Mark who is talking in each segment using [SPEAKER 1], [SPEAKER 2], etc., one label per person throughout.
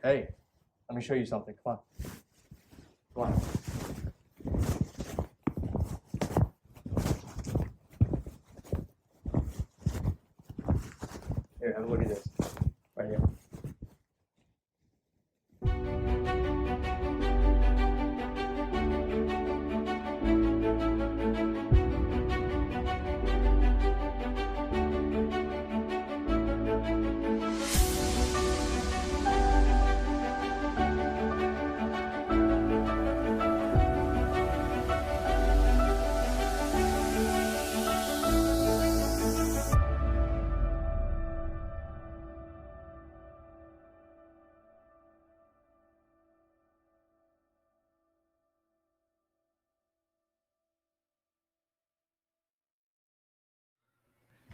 [SPEAKER 1] Hey, let me show you something. Come on. Come on. Here, have a look at this. Right here.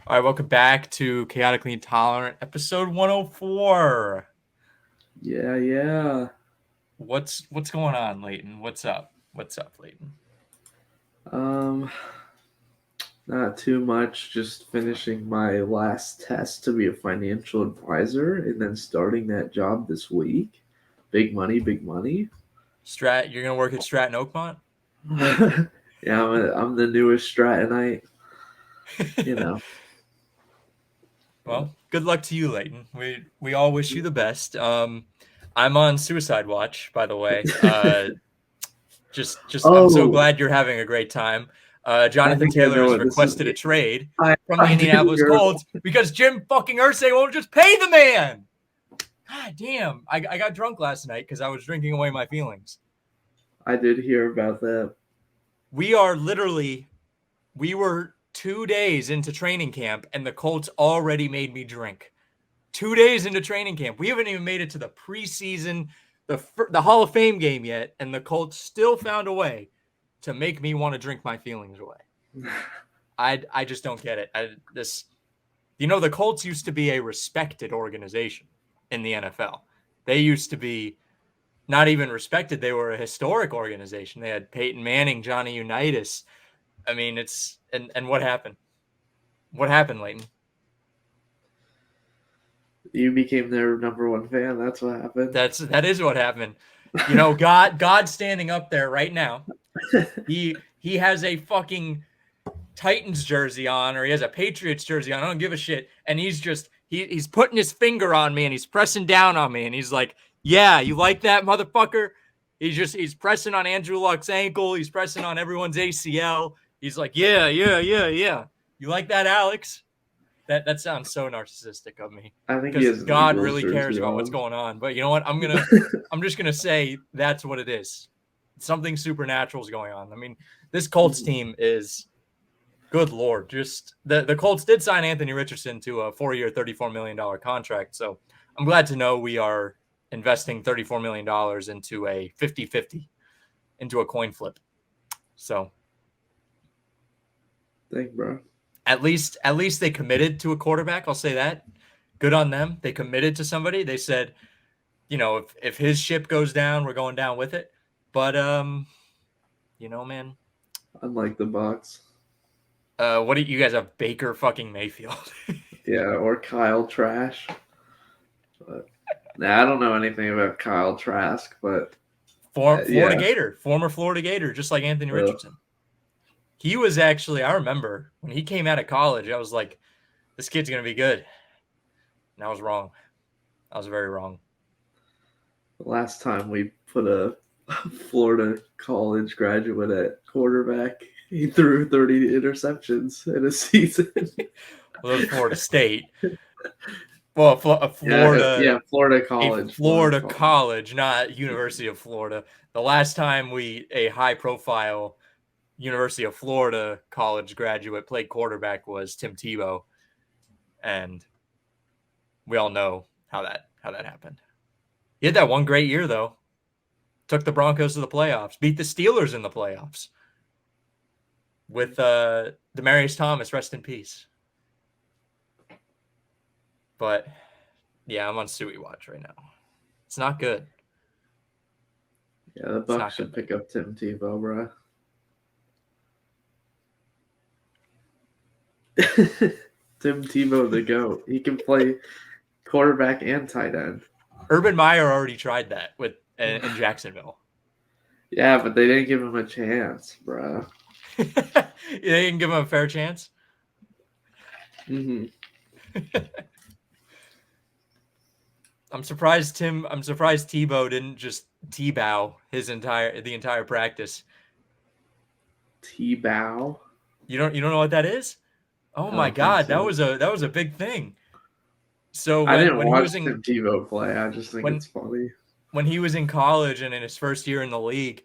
[SPEAKER 1] All right, welcome back to Chaotically Intolerant, episode 104.
[SPEAKER 2] Yeah.
[SPEAKER 1] What's going on, Leighton? What's up, Leighton?
[SPEAKER 2] Not too much. Just finishing my last test to be a financial advisor and then starting that job this week. Big money.
[SPEAKER 1] Strat, you're gonna work at Stratton Oakmont?
[SPEAKER 2] Yeah, I'm the newest Strattonite. You know.
[SPEAKER 1] Well, good luck to you, Leighton. We all wish you the best. I'm on suicide watch, by the way. Just I'm so glad you're having a great time. Jonathan Taylor has requested a trade from the Indianapolis Colts because Jim fucking Irsay won't just pay the man. God damn. I got drunk last night because I was drinking away my feelings.
[SPEAKER 2] I did hear about that.
[SPEAKER 1] We were 2 days into training camp and the Colts already made me drink. 2 days into training camp. We haven't even made it to the preseason, the Hall of Fame game yet, and the Colts still found a way to make me want to drink my feelings away. I just don't get it. The Colts used to be a respected organization in the NFL. They used to be not even respected. They were a historic organization. They had Peyton Manning, Johnny Unitas. I mean, and what happened? What happened, Leighton?
[SPEAKER 2] You became their number one fan. That's what happened.
[SPEAKER 1] That is what happened. You know, God standing up there right now. He has a fucking Titans jersey on, or he has a Patriots jersey on. I don't give a shit. And he's putting his finger on me and he's pressing down on me and he's like, "Yeah, you like that, motherfucker?" He's pressing on Andrew Luck's ankle. He's pressing on everyone's ACL. He's like, "Yeah. You like that, Alex?" That sounds so narcissistic of me.
[SPEAKER 2] I think
[SPEAKER 1] because God really cares about what's going on. But you know what? I'm just gonna say that's what it is. Something supernatural is going on. I mean, this Colts team is, good Lord. Just the Colts did sign Anthony Richardson to a 4-year, $34 million contract. So I'm glad to know we are investing $34 million into a 50-50, into a coin flip. So
[SPEAKER 2] thank bro.
[SPEAKER 1] At least they committed to a quarterback. I'll say that. Good on them. They committed to somebody. They said, you know, if his ship goes down, we're going down with it. But you know, man.
[SPEAKER 2] Unlike the Bucs.
[SPEAKER 1] What do you guys have? Baker fucking Mayfield.
[SPEAKER 2] Yeah, or Kyle Trash. But I don't know anything about Kyle Trask, but
[SPEAKER 1] Florida Gator, former Florida Gator, just like Anthony Richardson. He was actually, I remember when he came out of college, I was like, this kid's going to be good. And I was wrong. I was very wrong.
[SPEAKER 2] The last time we put a Florida college graduate at quarterback, he threw 30 interceptions in a season.
[SPEAKER 1] Well, that was Florida State. Well, Florida.
[SPEAKER 2] Florida College.
[SPEAKER 1] Florida College, not University of Florida. The last time a high-profile University of Florida college graduate played quarterback was Tim Tebow, and we all know how that happened. He had that one great year though. Took the Broncos to the playoffs, beat the Steelers in the playoffs with Demaryius Thomas, rest in peace. But yeah, I'm on Suey watch right now. It's not good.
[SPEAKER 2] Yeah, the Bucs should pick up Tim Tebow, bro. Tim Tebow, the GOAT. He can play quarterback and tight end.
[SPEAKER 1] Urban Meyer already tried that in Jacksonville.
[SPEAKER 2] Yeah, but they didn't give him a chance, bro.
[SPEAKER 1] They didn't give him a fair chance.
[SPEAKER 2] Mm-hmm.
[SPEAKER 1] I'm surprised Tebow didn't just T-bow the entire practice.
[SPEAKER 2] T-bow?
[SPEAKER 1] You don't know what that is? Oh
[SPEAKER 2] I
[SPEAKER 1] my
[SPEAKER 2] don't think
[SPEAKER 1] God,
[SPEAKER 2] so.
[SPEAKER 1] that was a big thing. So
[SPEAKER 2] I didn't
[SPEAKER 1] when he
[SPEAKER 2] watch
[SPEAKER 1] was in
[SPEAKER 2] Tim Tebow play. I just think
[SPEAKER 1] when
[SPEAKER 2] it's funny.
[SPEAKER 1] when he was in college and in his first year in the league,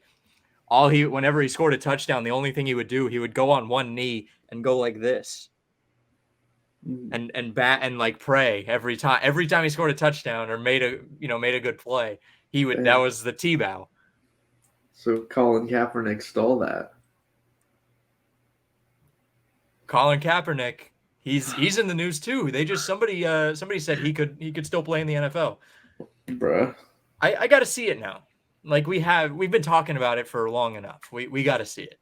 [SPEAKER 1] whenever he scored a touchdown, the only thing he would do, he would go on one knee and go like this
[SPEAKER 2] Mm.
[SPEAKER 1] and bat and like pray every time. Every time he scored a touchdown or made a good play, that
[SPEAKER 2] Damn.
[SPEAKER 1] was the T-bow.
[SPEAKER 2] So Colin Kaepernick stole that.
[SPEAKER 1] Colin Kaepernick, he's in the news too. They just somebody said he could still play in the NFL.
[SPEAKER 2] Bruh.
[SPEAKER 1] I got to see it now. Like we've been talking about it for long enough. We got to see it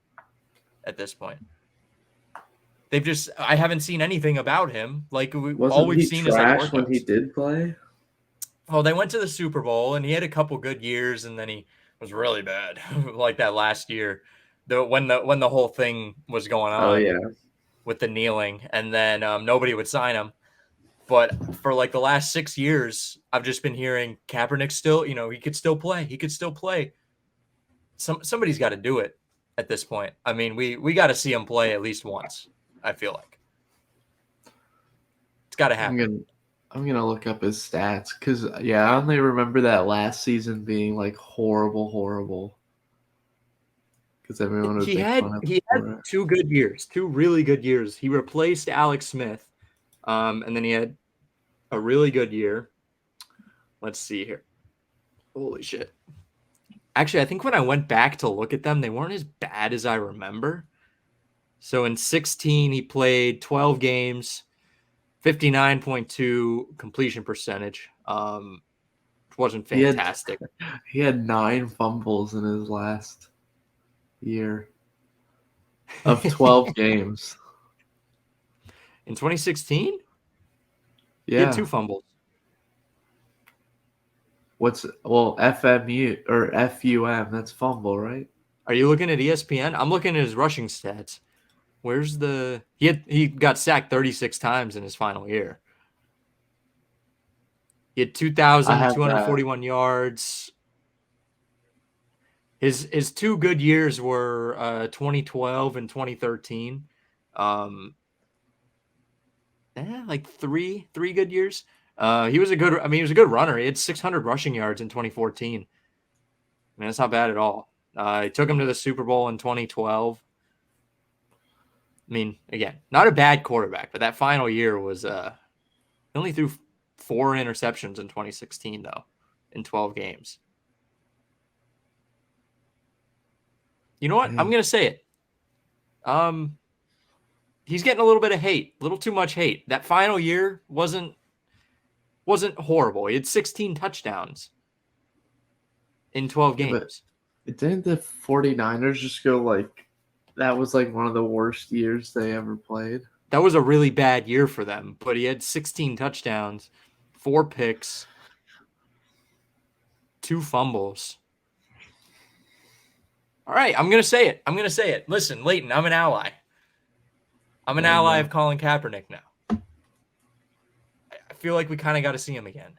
[SPEAKER 1] at this point. I haven't seen anything about him. Like all
[SPEAKER 2] Wasn't
[SPEAKER 1] we've
[SPEAKER 2] he
[SPEAKER 1] seen is like
[SPEAKER 2] trash when he
[SPEAKER 1] workouts.
[SPEAKER 2] did play?
[SPEAKER 1] Well, they went to the Super Bowl and he had a couple good years and then he was really bad like that last year. When the whole thing was going
[SPEAKER 2] Oh,
[SPEAKER 1] on
[SPEAKER 2] yeah.
[SPEAKER 1] with the kneeling and then nobody would sign him. But for like the last 6 years, I've just been hearing Kaepernick still, he could still play. He could still play. Somebody's got to do it at this point. I mean, we got to see him play at least once. I feel like it's got to happen.
[SPEAKER 2] I'm gonna look up his stats because I only remember that last season being like horrible because everyone would make fun of him
[SPEAKER 1] He had
[SPEAKER 2] for it.
[SPEAKER 1] 2 really good years. He replaced Alex Smith, and then he had a really good year. Let's see here. Holy shit! Actually, I think when I went back to look at them, they weren't as bad as I remember. So in 16, he played 12 games, 59.2 completion percentage. Wasn't fantastic.
[SPEAKER 2] He had 9 fumbles in his last year of 12 games.
[SPEAKER 1] In 2016, he
[SPEAKER 2] Yeah.
[SPEAKER 1] had 2 fumbles.
[SPEAKER 2] FMU or FUM? That's fumble, right?
[SPEAKER 1] Are you looking at ESPN? I'm looking at his rushing stats. Where's he got sacked 36 times in his final year. He had
[SPEAKER 2] I have that.
[SPEAKER 1] 2,241 yards. His 2 good years were 2012 and 2013. Like three good years. He was a good runner. He had 600 rushing yards in 2014. I mean, that's not bad at all. He took him to the Super Bowl in 2012. I mean, again, not a bad quarterback, but that final year was he only threw 4 interceptions in 2016 though, in 12 games. You know what? I'm gonna say it. He's getting a little bit of hate, a little too much hate. That final year wasn't horrible. He had 16 touchdowns in 12 games.
[SPEAKER 2] But didn't the 49ers just go like that was like one of the worst years they ever played?
[SPEAKER 1] That was a really bad year for them, but he had 16 touchdowns, 4 picks, 2 fumbles. All right, I'm going to say it. Listen, Leighton, I'm an ally. I'm an ally of Colin Kaepernick now. I feel like we kind of got to see him again.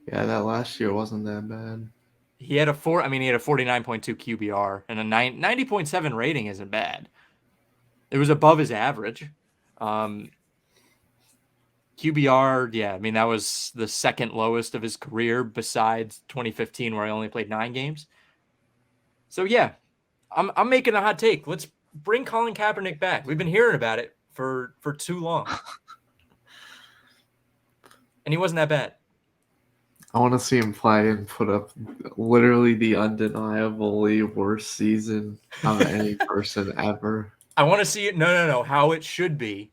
[SPEAKER 2] Yeah, that last year wasn't that bad.
[SPEAKER 1] He had a 49.2 QBR and a 90.7 rating isn't bad. It was above his average. QBR, yeah, I mean, that was the second lowest of his career besides 2015 where he only played 9 games. So, yeah, I'm making a hot take. Let's bring Colin Kaepernick back. We've been hearing about it for too long. And he wasn't that bad.
[SPEAKER 2] I want to see him play and put up literally the undeniably worst season of any person ever.
[SPEAKER 1] I want to see it. No. How it should be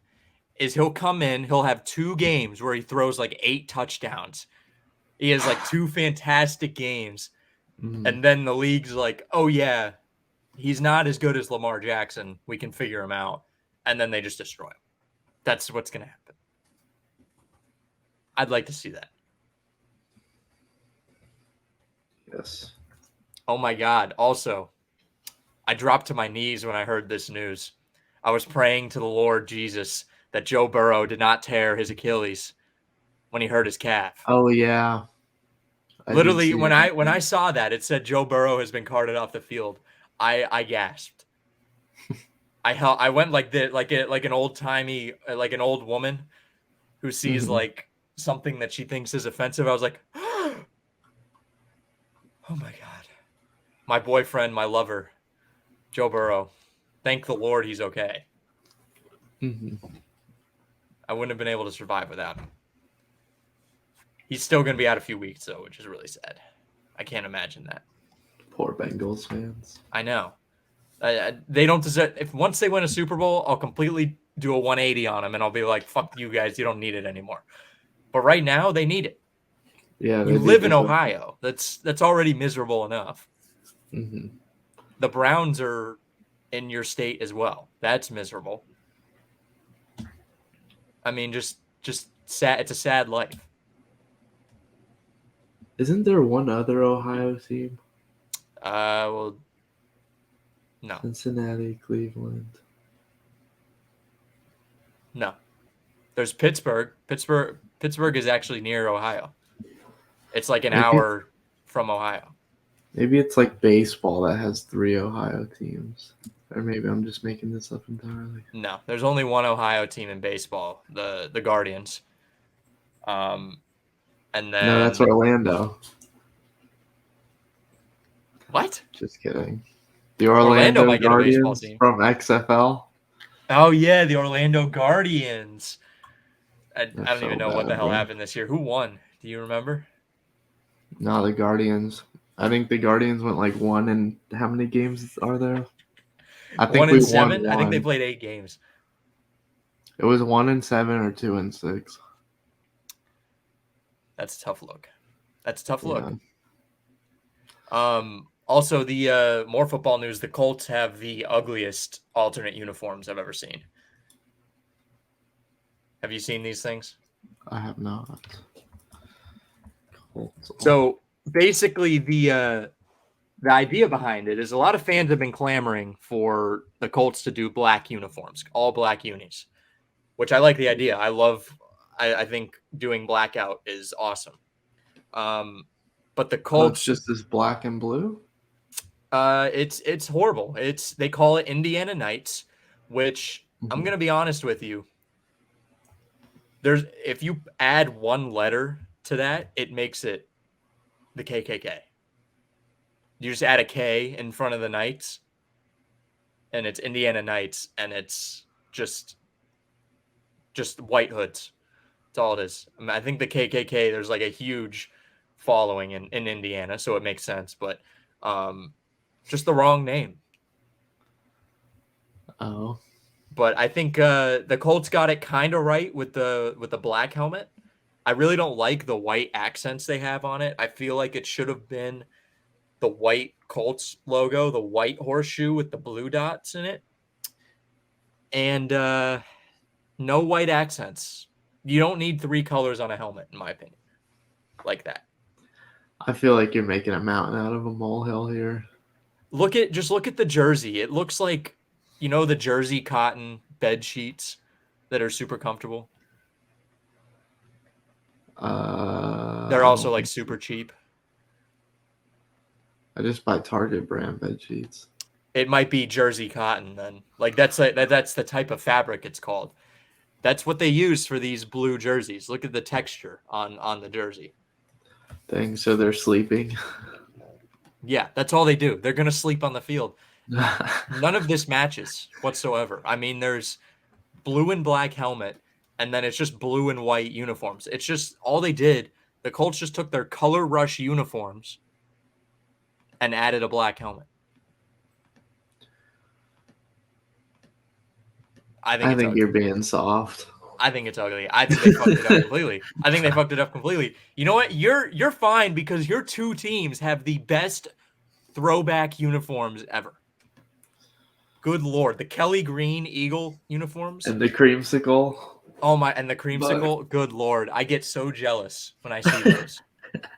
[SPEAKER 1] is he'll come in, he'll have 2 games where he throws like 8 touchdowns. He has like 2 fantastic games. And then the league's like, oh, yeah, he's not as good as Lamar Jackson. We can figure him out. And then they just destroy him. That's what's going to happen. I'd like to see that.
[SPEAKER 2] Yes.
[SPEAKER 1] Oh my God. Also, I dropped to my knees when I heard this news. I was praying to the Lord Jesus that Joe Burrow did not tear his Achilles when he hurt his calf.
[SPEAKER 2] Oh yeah, I did
[SPEAKER 1] Literally,
[SPEAKER 2] see
[SPEAKER 1] when
[SPEAKER 2] that.
[SPEAKER 1] I saw that, it said Joe Burrow has been carted off the field. I gasped. I went like this, like an old timey, like an old woman who sees
[SPEAKER 2] Mhm.
[SPEAKER 1] like something that she thinks is offensive. I was like, oh my God. My boyfriend, my lover, Joe Burrow. Thank the Lord he's okay.
[SPEAKER 2] Mhm.
[SPEAKER 1] I wouldn't have been able to survive without him. He's still going to be out a few weeks, though, which is really sad. I can't imagine that.
[SPEAKER 2] Poor Bengals fans.
[SPEAKER 1] I know. They don't deserve. If once they win a Super Bowl, I'll completely do a 180 on them, and I'll be like, "Fuck you guys, you don't need it anymore." But right now, they need it.
[SPEAKER 2] Yeah,
[SPEAKER 1] You
[SPEAKER 2] they do
[SPEAKER 1] live in
[SPEAKER 2] deserve.
[SPEAKER 1] Ohio. That's already miserable enough.
[SPEAKER 2] Mm-hmm.
[SPEAKER 1] The Browns are in your state as well. That's miserable. I mean, just sad. It's a sad life.
[SPEAKER 2] Isn't there one other Ohio team?
[SPEAKER 1] Well, no,
[SPEAKER 2] Cincinnati, Cleveland.
[SPEAKER 1] no. There's Pittsburgh. Pittsburgh is actually near Ohio. It's like an
[SPEAKER 2] Maybe
[SPEAKER 1] hour from Ohio.
[SPEAKER 2] maybe it's like baseball that has 3 Ohio teams. Or maybe I'm just making this up entirely.
[SPEAKER 1] No, there's only one Ohio team in baseball, the Guardians. And
[SPEAKER 2] No, that's
[SPEAKER 1] then
[SPEAKER 2] Orlando.
[SPEAKER 1] what?
[SPEAKER 2] Just kidding. The
[SPEAKER 1] Orlando
[SPEAKER 2] Orlando
[SPEAKER 1] might get a baseball
[SPEAKER 2] Guardians
[SPEAKER 1] team.
[SPEAKER 2] from XFL.
[SPEAKER 1] Oh yeah, the Orlando Guardians. I
[SPEAKER 2] That's
[SPEAKER 1] don't even
[SPEAKER 2] so
[SPEAKER 1] know what the
[SPEAKER 2] bad,
[SPEAKER 1] hell
[SPEAKER 2] bro.
[SPEAKER 1] happened this year. Who won? Do you remember?
[SPEAKER 2] No, the Guardians. I think the Guardians went like 1 and how many games are there? I think
[SPEAKER 1] One
[SPEAKER 2] we
[SPEAKER 1] and
[SPEAKER 2] won
[SPEAKER 1] seven. I think they
[SPEAKER 2] 1.
[SPEAKER 1] played 8 games.
[SPEAKER 2] It was 1 and 7 or 2 and 6.
[SPEAKER 1] That's a tough look. That's a tough look.
[SPEAKER 2] Yeah.
[SPEAKER 1] Also, the more football news: the Colts have the ugliest alternate uniforms I've ever seen. Have you seen these things?
[SPEAKER 2] I have not. Colts.
[SPEAKER 1] So basically, the idea behind it is a lot of fans have been clamoring for the Colts to do black uniforms, all black unis, which I like the idea. I love. I think doing blackout is awesome. But the
[SPEAKER 2] Oh, it's
[SPEAKER 1] Colts,
[SPEAKER 2] just this black and blue?
[SPEAKER 1] it's horrible. They call it Indiana Nights, which I'm gonna be honest with you. If you add one letter to that, it makes it the KKK. You just add a K in front of the Knights, and it's Indiana Knights, and it's just white hoods. That's all it is. I mean, I think the KKK, there's like a huge following in Indiana, so it makes sense, but just the wrong name.
[SPEAKER 2] Oh.
[SPEAKER 1] But I think the Colts got it kind of right with the black helmet. I really don't like the white accents they have on it. I feel like it should have been the white Colts logo, the white horseshoe with the blue dots in it, and no white accents. You don't need 3 colors on a helmet, in my opinion, like that.
[SPEAKER 2] I feel like you're making a mountain out of a molehill here.
[SPEAKER 1] Look at the jersey. It looks like, the jersey cotton bed sheets that are super comfortable. They're
[SPEAKER 2] I
[SPEAKER 1] also
[SPEAKER 2] don't
[SPEAKER 1] like
[SPEAKER 2] think so.
[SPEAKER 1] super cheap.
[SPEAKER 2] I just buy Target brand bed sheets.
[SPEAKER 1] It might be jersey cotton then. Like that's the type of fabric it's called. That's what they use for these blue jerseys. Look at the texture on the jersey.
[SPEAKER 2] Dang, so they're sleeping.
[SPEAKER 1] Yeah, that's all they do. They're going to sleep on the field. None of this matches whatsoever. I mean, there's blue and black helmet, and then it's just blue and white uniforms. It's just all they did. The Colts just took their color rush uniforms and added a black helmet. I think
[SPEAKER 2] I
[SPEAKER 1] it's
[SPEAKER 2] think
[SPEAKER 1] ugly.
[SPEAKER 2] you're being soft.
[SPEAKER 1] I think it's ugly. I think they fucked it up completely. I think they fucked it up completely. You know what? You're fine because your two teams have the best throwback uniforms ever. Good Lord. The Kelly Green Eagle uniforms.
[SPEAKER 2] And the creamsicle.
[SPEAKER 1] Oh my, and the
[SPEAKER 2] But
[SPEAKER 1] creamsicle. Good Lord. I get so jealous when I see those.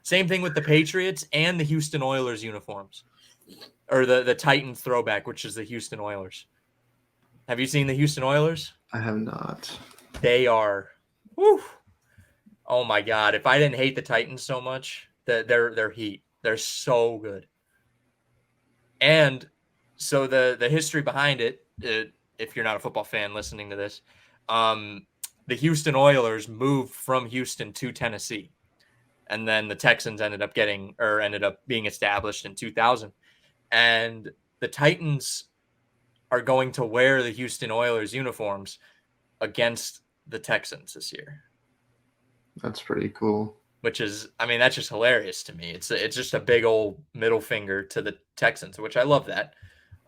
[SPEAKER 1] Same thing with the Patriots and the Houston Oilers uniforms, or the Titans throwback, which is the Houston Oilers. Have you seen the Houston Oilers?
[SPEAKER 2] I have not.
[SPEAKER 1] They are, whew, oh my God. If I didn't hate the Titans so much, they're heat. They're so good. And so the history behind it, if you're not a football fan listening to this, the Houston Oilers moved from Houston to Tennessee. And then the Texans ended up being established in 2000. And the Titans are going to wear the Houston Oilers uniforms against the Texans this year.
[SPEAKER 2] That's pretty cool.
[SPEAKER 1] Which is, I mean, that's just hilarious to me. It's just a big old middle finger to the Texans, which I love that.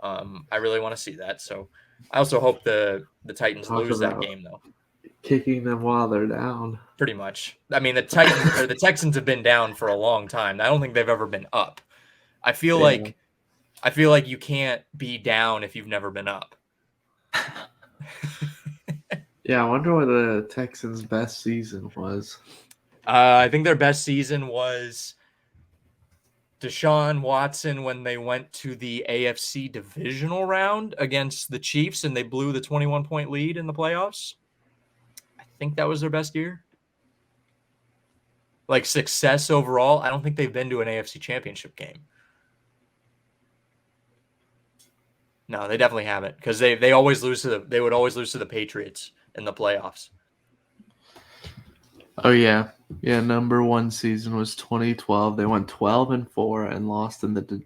[SPEAKER 1] I really want to see that. So I also hope the Titans lose that game, though.
[SPEAKER 2] Kicking them while they're down.
[SPEAKER 1] Pretty much. I mean, the Texans have been down for a long time. I don't think they've ever been up. I feel like you can't be down if you've never been up.
[SPEAKER 2] Yeah, I wonder what the Texans' best season was.
[SPEAKER 1] I think their best season was Deshaun Watson when they went to the AFC divisional round against the Chiefs and they blew the 21-point lead in the playoffs. I think that was their best year. Like success overall, I don't think they've been to an AFC championship game. No, they definitely haven't because they would always lose to the Patriots in the playoffs.
[SPEAKER 2] Oh yeah. Yeah, number one season was 2012. They went 12-4 and lost in the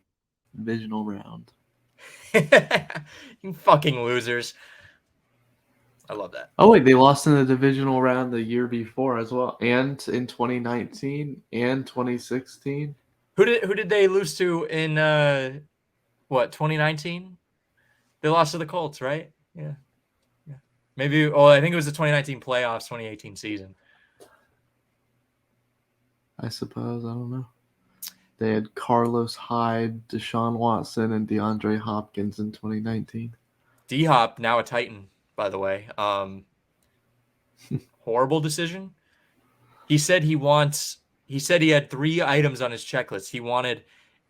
[SPEAKER 2] divisional round.
[SPEAKER 1] You fucking losers. I love that.
[SPEAKER 2] Oh wait, they lost in the divisional round the year before as well, and in 2019 and 2016.
[SPEAKER 1] Who did they lose to in 2019? They lost to the Colts, right? Yeah. Maybe. Oh, I think it was the 2019 playoffs, 2018 season.
[SPEAKER 2] I suppose. I don't know. They had Carlos Hyde, Deshaun Watson, and DeAndre Hopkins in 2019.
[SPEAKER 1] D-Hop, now a Titan, by the way. Horrible decision. He said he had 3 items on his checklist. He wanted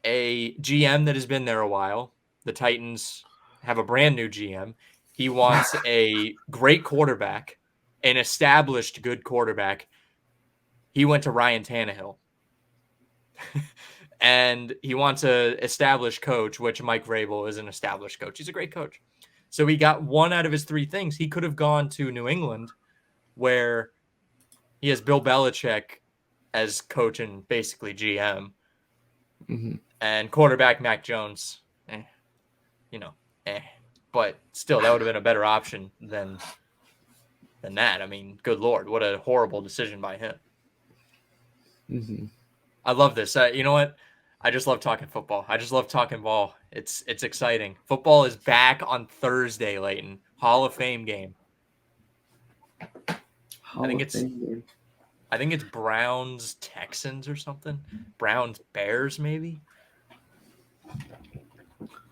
[SPEAKER 1] a GM that has been there a while. The Titans have a brand new GM. He wants a great quarterback, an established good quarterback. He went to Ryan Tannehill. And he wants an established coach, which Mike Vrabel is an established coach. He's a great coach. So he got 1 out of his 3 things. He could have gone to New England, where he has Bill Belichick as coach and basically GM.
[SPEAKER 2] Mm-hmm.
[SPEAKER 1] And quarterback Mac Jones. But still, that would have been a better option than that. I mean, good Lord, what a horrible decision by him.
[SPEAKER 2] Mm-hmm.
[SPEAKER 1] I love this. You know what? I just love talking football. I just love talking ball. It's exciting. Football is back on Thursday, Leighton. Hall of Fame game. I think it's Browns Texans or something. Browns Bears maybe.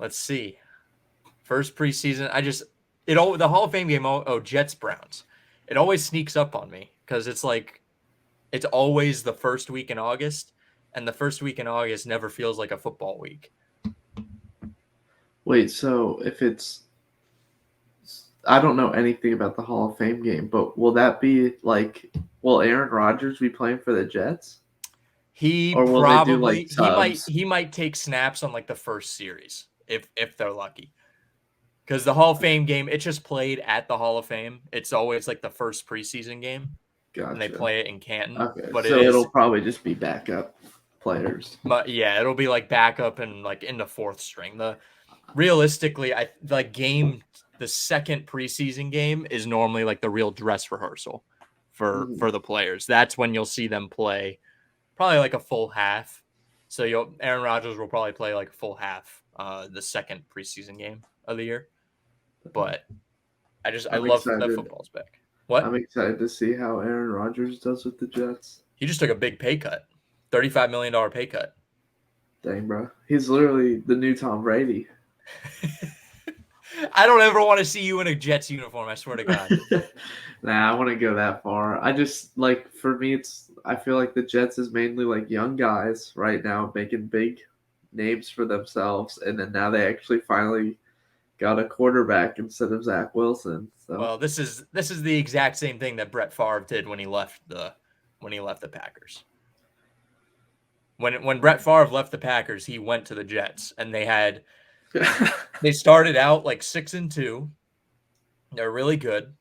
[SPEAKER 1] Let's see. First preseason. The Hall of Fame game. Jets Browns. It always sneaks up on me because it's like it's always the first week in August, and the first week in August never feels like a football week.
[SPEAKER 2] Wait, so if it's, I don't know anything about the Hall of Fame game, but will that be like, will Aaron Rodgers be playing for the Jets?
[SPEAKER 1] He
[SPEAKER 2] or will
[SPEAKER 1] probably
[SPEAKER 2] they do like subs?
[SPEAKER 1] he might take snaps on like the first series if they're lucky. Because the Hall of Fame game, it's just played at the Hall of Fame. It's always like the first preseason game.
[SPEAKER 2] Gotcha.
[SPEAKER 1] And they play it in Canton.
[SPEAKER 2] Okay,
[SPEAKER 1] but
[SPEAKER 2] so it'll probably just be backup players.
[SPEAKER 1] But yeah, it'll be like backup and like in the 4th string. Realistically, the second preseason game is normally like the real dress rehearsal for the players. That's when you'll see them play probably like a full half. So Aaron Rodgers will probably play like a full half the second preseason game of the year. But I love that football's back. What?
[SPEAKER 2] I'm excited to see how Aaron Rodgers does with the Jets.
[SPEAKER 1] He just took a big pay cut. $35 million pay cut.
[SPEAKER 2] Dang, bro. He's literally the new Tom Brady.
[SPEAKER 1] I don't ever want to see you in a Jets uniform. I swear to God.
[SPEAKER 2] Nah, I want to go that far. I just like for me, I feel like the Jets is mainly like young guys right now making big names for themselves, and then now they actually finally got a quarterback instead of Zach Wilson. So
[SPEAKER 1] Well, this is the exact same thing that Brett Favre did when he left the Packers. When Brett Favre left the Packers, he went to the Jets, and they started out like 6-2. They're really good,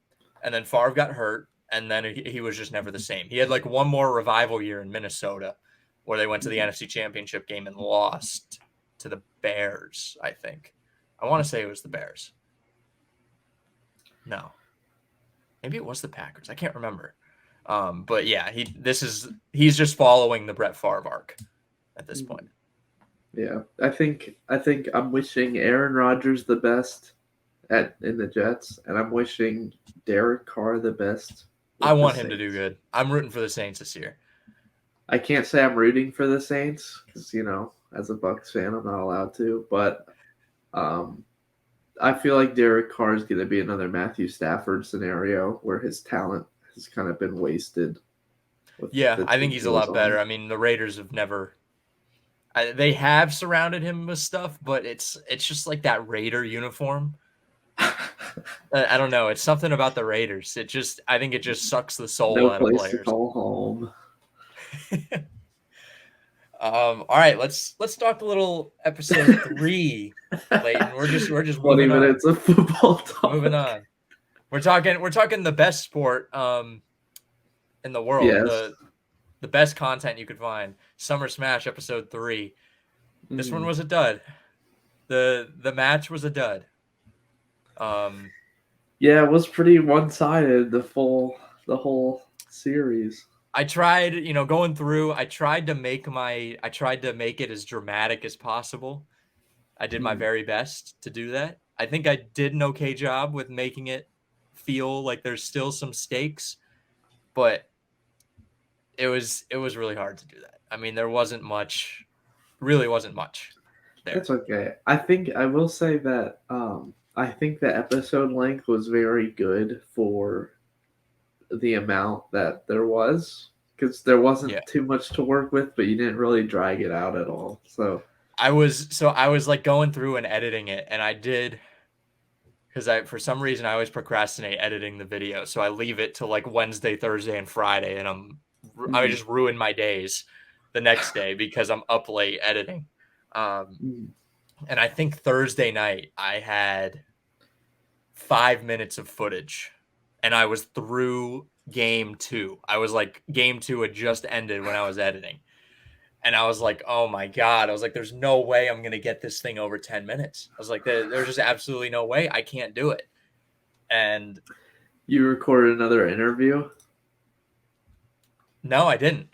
[SPEAKER 1] and then Favre got hurt, and then he was just never the same. He had like one more revival year in Minnesota, where they went to the NFC Championship game and lost to the Bears. I think I want to say it was the Bears. No, maybe it was the Packers. I can't remember. But yeah, he's just following the Brett Favre arc at this point.
[SPEAKER 2] Yeah, I think I'm wishing Aaron Rodgers the best in the Jets, and I'm wishing Derek Carr the best.
[SPEAKER 1] I want him to do good. I'm rooting for the Saints this year.
[SPEAKER 2] I can't say I'm rooting for the Saints because, as a Bucs fan, I'm not allowed to. But I feel like Derek Carr is going to be another Matthew Stafford scenario where his talent has kind of been wasted.
[SPEAKER 1] Yeah, I think he's a lot better. I mean, the Raiders have never. They have surrounded him with stuff, but it's just like that Raider uniform. I don't know. It's something about the Raiders. I think it just sucks the soul out of players. No place to
[SPEAKER 2] call home.
[SPEAKER 1] All right, let's talk a little episode 3, Leighton. We're just
[SPEAKER 2] 20 minutes of football talk.
[SPEAKER 1] Moving on. We're talking the best sport in the world.
[SPEAKER 2] Yes.
[SPEAKER 1] The best content you could find. Summer Smash episode 3. This one was a dud. The match was a dud.
[SPEAKER 2] Yeah, it was pretty one-sided, the whole series.
[SPEAKER 1] I tried, going through, I tried to make it as dramatic as possible. I did my very best to do that. I think I did an okay job with making it feel like there's still some stakes, but it was really hard to do that. I mean, there wasn't much there.
[SPEAKER 2] That's okay. I will say that I think the episode length was very good for the amount that there was, because there wasn't too much to work with, but you didn't really drag it out at all. So
[SPEAKER 1] I was like going through and editing it, and I did, because for some reason I always procrastinate editing the video, so I leave it to like Wednesday, Thursday, and Friday, and I just ruin my days the next day because I'm up late editing. And I think Thursday night I had 5 minutes of footage, and I was through game 2. I was like, game 2 had just ended when I was editing. And I was like, oh my God. I was like, there's no way I'm going to get this thing over 10 minutes. I was like, there's just absolutely no way. I can't do it. And
[SPEAKER 2] you recorded another interview?
[SPEAKER 1] No, I didn't.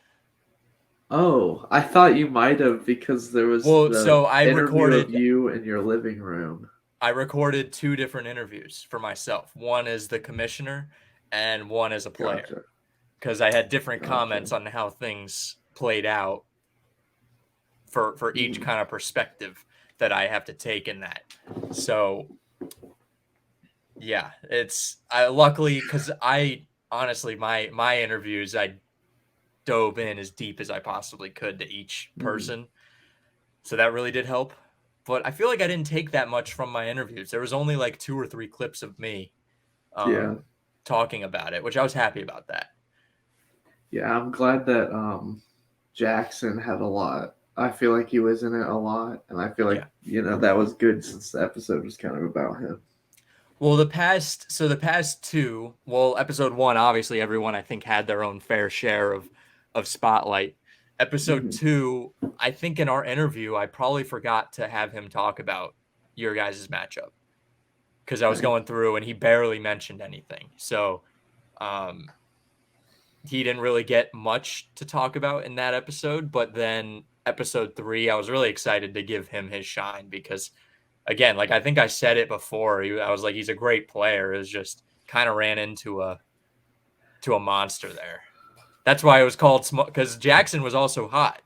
[SPEAKER 2] Oh, I thought you might have, because there was
[SPEAKER 1] I recorded
[SPEAKER 2] you in your living room.
[SPEAKER 1] I recorded 2 different interviews for myself. One is the commissioner and one as a player, because I had different comments on how things played out for each kind of perspective that I have to take in that. So yeah, luckily, because I honestly, my interviews, I dove in as deep as I possibly could to each person. So that really did help. But I feel like I didn't take that much from my interviews. There was only like 2 or 3 clips of me talking about it, which I was happy about that.
[SPEAKER 2] Yeah, I'm glad that Jackson had a lot. I feel like he was in it a lot, and I feel like, that was good since the episode was kind of about him.
[SPEAKER 1] Well, the past 2, episode 1, obviously everyone I think had their own fair share of spotlight. Episode 2, I think in our interview, I probably forgot to have him talk about your guys' matchup, because I was going through and he barely mentioned anything. So he didn't really get much to talk about in that episode. But then episode 3, I was really excited to give him his shine, because, again, like I think I said it before, I was like, he's a great player. It was just kind of ran into a monster there. That's why it was called, because Jackson was also hot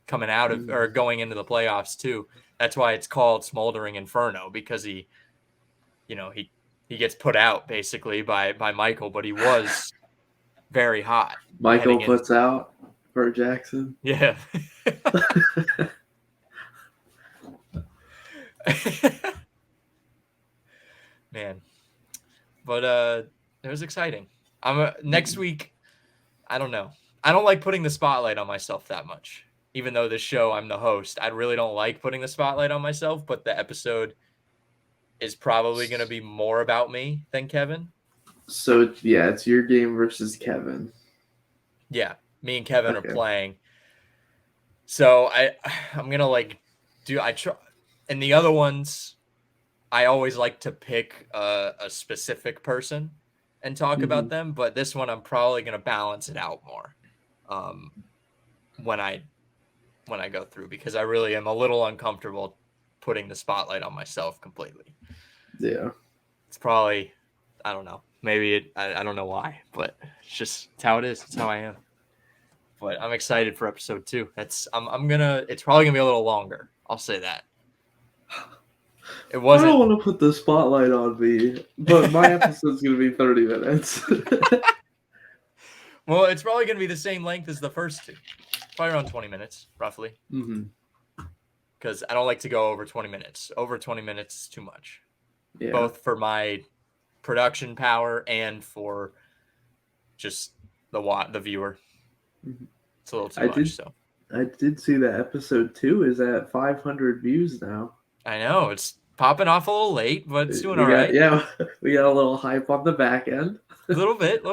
[SPEAKER 1] coming out of or going into the playoffs too. That's why it's called Smoldering Inferno, because he he gets put out basically by Michael, but he was very hot.
[SPEAKER 2] Michael puts out for Jackson.
[SPEAKER 1] Yeah. Man. But it was exciting. Next week, I don't know. I don't like putting the spotlight on myself that much. Even though this show I'm the host, I really don't like putting the spotlight on myself, but the episode is probably going to be more about me than Kevin.
[SPEAKER 2] So it's your game versus Kevin.
[SPEAKER 1] Yeah, me and Kevin are playing. So I'm going to try, and the other ones, I always like to pick a specific person and talk about them, but this one I'm probably going to balance it out more when I go through, because I really am a little uncomfortable putting the spotlight on myself completely.
[SPEAKER 2] Yeah.
[SPEAKER 1] It's probably, I don't know, maybe I don't know why, but it's how it is. It's how I am. But I'm excited for episode 2. It's probably gonna be a little longer. I'll say that.
[SPEAKER 2] I don't want to put the spotlight on me, but my episode's going to be 30 minutes.
[SPEAKER 1] Well, it's probably going to be the same length as the first 2. Probably around 20 minutes, roughly. Because I don't like to go over 20 minutes. Over 20 minutes is too much. Yeah. Both for my production power and for just the viewer. It's a little too much. So
[SPEAKER 2] I did see that episode 2 is at 500 views now.
[SPEAKER 1] I know. It's popping off a little late, but it's doing all right.
[SPEAKER 2] Yeah, we got a little hype on the back end.
[SPEAKER 1] A little bit.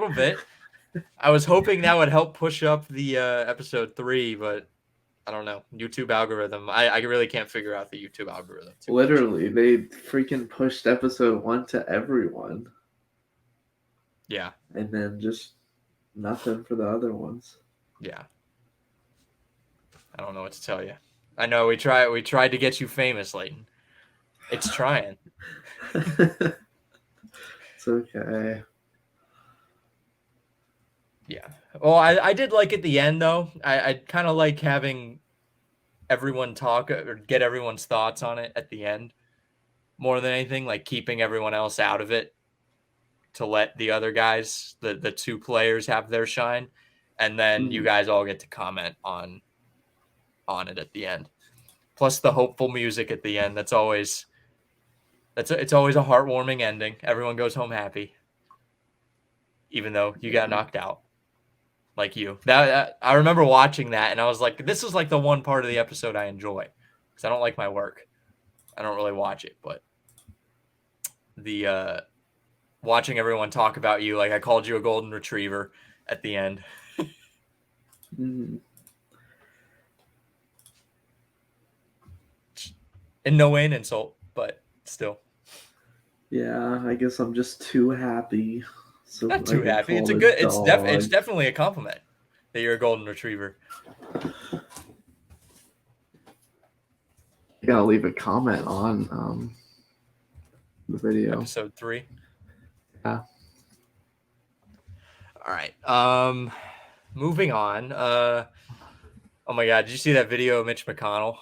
[SPEAKER 1] I was hoping that would help push up the episode 3, but I don't know. YouTube algorithm. I really can't figure out the YouTube algorithm.
[SPEAKER 2] Literally, they freaking pushed episode 1 to everyone.
[SPEAKER 1] Yeah.
[SPEAKER 2] And then just nothing for the other ones.
[SPEAKER 1] Yeah. I don't know what to tell you. I know we tried to get you famous, Leighton. It's trying.
[SPEAKER 2] It's okay.
[SPEAKER 1] Yeah. Well, I did like at the end, though. I kind of like having everyone talk or get everyone's thoughts on it at the end more than anything, like keeping everyone else out of it to let the other guys, the 2 players, have their shine, and then you guys all get to comment on it at the end. Plus the hopeful music at the end. It's always a heartwarming ending. Everyone goes home happy, even though you got knocked out. Like you. That I remember watching that, and I was like, this is like the one part of the episode I enjoy, because I don't like my work. I don't really watch it, but the watching everyone talk about you, like I called you a golden retriever at the end.
[SPEAKER 2] Mm-hmm.
[SPEAKER 1] In no way an insult, but still.
[SPEAKER 2] Yeah, I guess I'm just too happy. So
[SPEAKER 1] not too happy. It's a good. It's definitely a compliment that you're a golden retriever.
[SPEAKER 2] You gotta leave a comment on the video.
[SPEAKER 1] Episode 3.
[SPEAKER 2] Yeah.
[SPEAKER 1] All right. Moving on. Oh my God! Did you see that video of Mitch McConnell?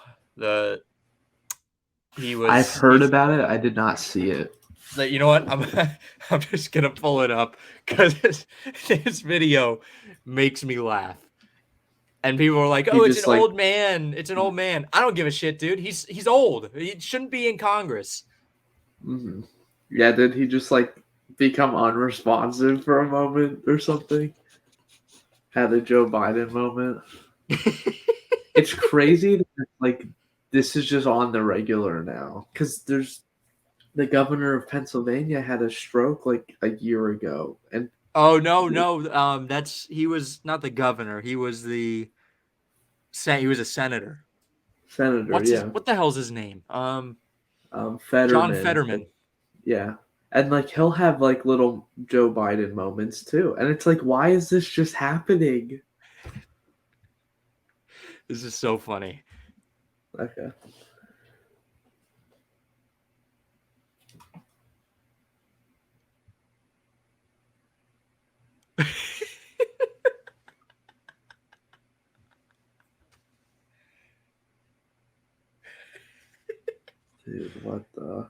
[SPEAKER 2] I've heard about it. I did not see it.
[SPEAKER 1] You know what? I'm just gonna pull it up because this video makes me laugh. And people are like, "Oh, it's an old man. It's an old man." I don't give a shit, dude. He's old. He shouldn't be in Congress.
[SPEAKER 2] Mm-hmm. Yeah, did he just become unresponsive for a moment or something? Had a Joe Biden moment. It's crazy that this is just on the regular now, because there's the governor of Pennsylvania had a stroke a year ago, and
[SPEAKER 1] no, he was not the governor. He was a senator. What the hell's his name?
[SPEAKER 2] Fetterman.
[SPEAKER 1] John Fetterman.
[SPEAKER 2] Yeah. And he'll have little Joe Biden moments too. And it's why is this just happening?
[SPEAKER 1] This is so funny.
[SPEAKER 2] Okay. Dude, what the?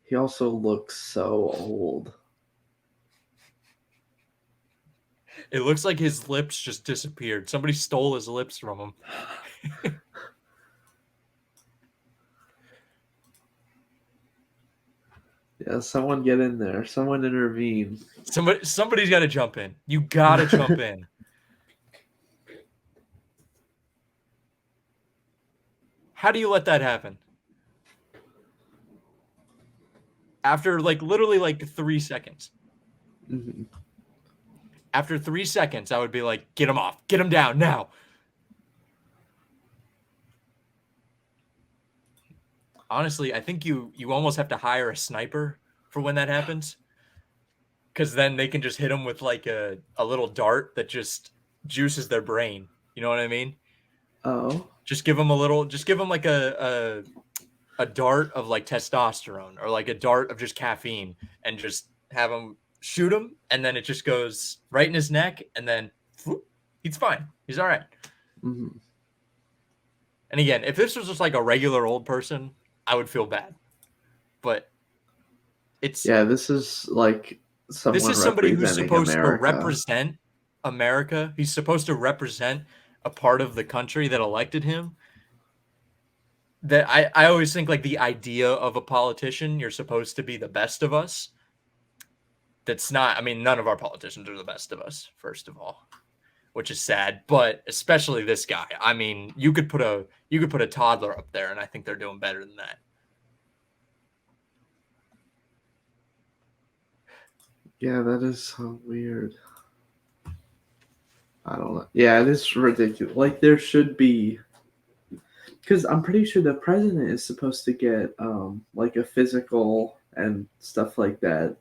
[SPEAKER 2] He also looks so old.
[SPEAKER 1] It looks like his lips just disappeared. Somebody stole his lips from him.
[SPEAKER 2] Yeah, someone get in there. Someone intervene.
[SPEAKER 1] Somebody's got to jump in. You got to jump in. How do you let that happen? After literally 3 seconds.
[SPEAKER 2] Mm-hmm.
[SPEAKER 1] After 3 seconds, I would be like, get him off. Get him down now. Honestly, I think you almost have to hire a sniper for when that happens. Because then they can just hit them with like a little dart that just juices their brain. You know what I mean?
[SPEAKER 2] Oh.
[SPEAKER 1] Just give them like a dart of like testosterone or like a dart of just caffeine and just have them shoot him. And then it just goes right in his neck. And then whoop, he's fine. He's all right.
[SPEAKER 2] Mm-hmm.
[SPEAKER 1] And again, if this was just like a regular old person, I would feel bad. But
[SPEAKER 2] this is like
[SPEAKER 1] somebody who's supposed
[SPEAKER 2] America.
[SPEAKER 1] to represent America. He's supposed to represent a part of the country that elected him. That I always think like the idea of a politician, you're supposed to be the best of us. That's not, I mean, none of our politicians are the best of us, first of all, which is sad, but especially this guy. I mean, you could put a toddler up there and I think they're doing better than that.
[SPEAKER 2] Yeah, that is so weird. I don't know. Yeah, it is ridiculous. Like there should be, because I'm pretty sure the president is supposed to get like a physical and stuff like that.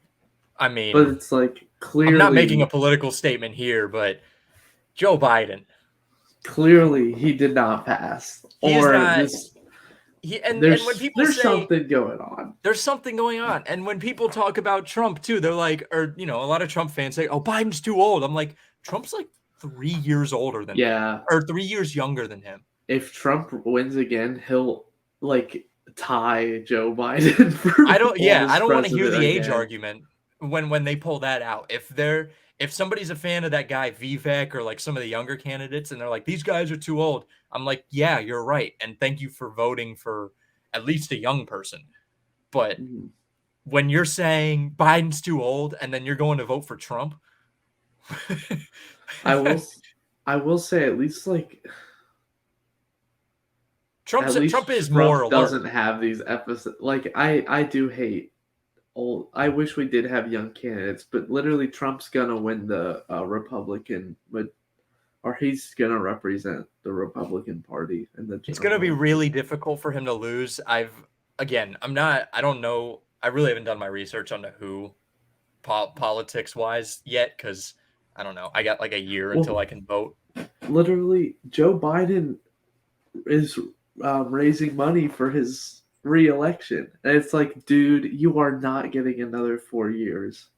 [SPEAKER 1] I mean,
[SPEAKER 2] but it's like clearly.
[SPEAKER 1] I'm not making a political statement here, but Joe Biden.
[SPEAKER 2] Clearly, he did not pass.
[SPEAKER 1] He's
[SPEAKER 2] or
[SPEAKER 1] not.
[SPEAKER 2] This,
[SPEAKER 1] and when people
[SPEAKER 2] there's
[SPEAKER 1] say
[SPEAKER 2] something going on.
[SPEAKER 1] There's something going on. And when people talk about Trump too, they're like, or a lot of Trump fans say, "Oh, Biden's too old." I'm like, Trump's like 3 years older than him, or 3 years younger than him.
[SPEAKER 2] If Trump wins again, he'll like tie Joe Biden for
[SPEAKER 1] I don't want to hear the age argument when they pull that out. If somebody's a fan of that guy Vivek or like some of the younger candidates and they're like, these guys are too old, I'm like, yeah, you're right. And thank you for voting for at least a young person. But when you're saying Biden's too old and then you're going to vote for Trump,
[SPEAKER 2] I will say at least like
[SPEAKER 1] Trump is more alert.
[SPEAKER 2] Doesn't have these episodes. Like I do hate old. I wish we did have young candidates, but literally Trump's gonna win the Republican, or he's gonna represent the Republican Party in the.
[SPEAKER 1] It's gonna be really difficult for him to lose. I don't know. I really haven't done my research on the who politics wise yet because I don't know. I got like a year until I can vote.
[SPEAKER 2] Literally, Joe Biden is raising money for his re-election, and it's like, dude, you are not getting another 4 years.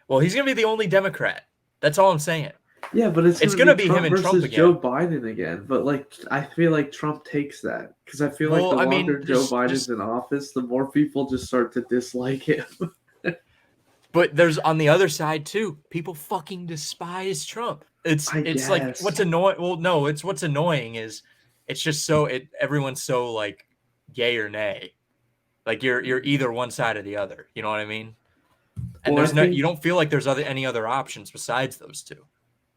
[SPEAKER 1] Well, he's gonna be the only Democrat. That's all I'm saying.
[SPEAKER 2] Yeah, but it's gonna be him and Trump again. Joe Biden again. But like, I feel like Trump takes that because I feel like the longer Joe Biden's in office, the more people just start to dislike him.
[SPEAKER 1] But there's on the other side too. People fucking despise Trump. It's like what's annoying. Well, no, it's what's annoying is it's just so everyone's so like yay or nay. Like you're either one side or the other. You know what I mean? And you don't feel like there's any other options besides those two.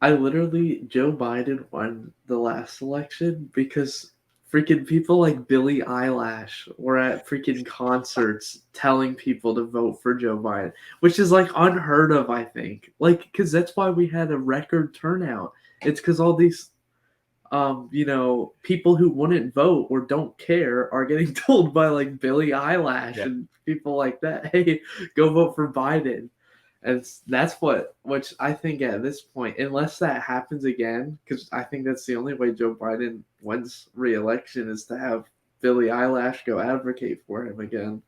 [SPEAKER 2] Joe Biden won the last election because freaking people like Billie Eilish were at freaking concerts telling people to vote for Joe Biden, which is like unheard of, I think. Like, because that's why we had a record turnout. It's because all these, people who wouldn't vote or don't care are getting told by like Billie Eilish and people like that, hey, go vote for Biden. And which I think at this point, unless that happens again, because I think that's the only way Joe Biden wins re-election is to have Billie Eilish go advocate for him again.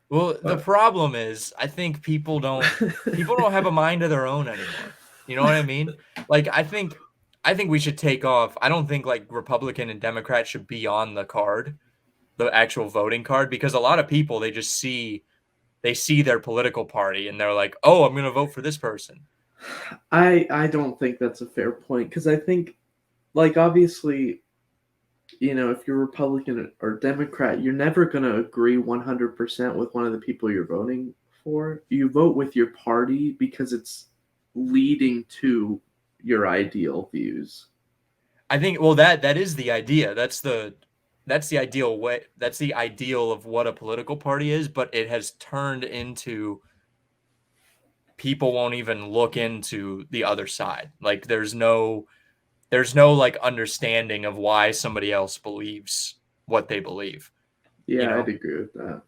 [SPEAKER 1] Well, the problem is, I think people don't have a mind of their own anymore. You know what I mean? Like, I think we should take off. I don't think like Republican and Democrat should be on the card. the actual voting card, because a lot of people, they see their political party and they're like, oh, I'm going to vote for this person.
[SPEAKER 2] I don't think that's a fair point, because I think, like, obviously, if you're Republican or Democrat, you're never going to agree 100% with one of the people you're voting for. You vote with your party because it's leading to your ideal views.
[SPEAKER 1] I think, well, that is the idea. That's the ideal way. That's the ideal of what a political party is, but it has turned into people won't even look into the other side. Like there's no like understanding of why somebody else believes what they believe.
[SPEAKER 2] Yeah, I'd agree with that.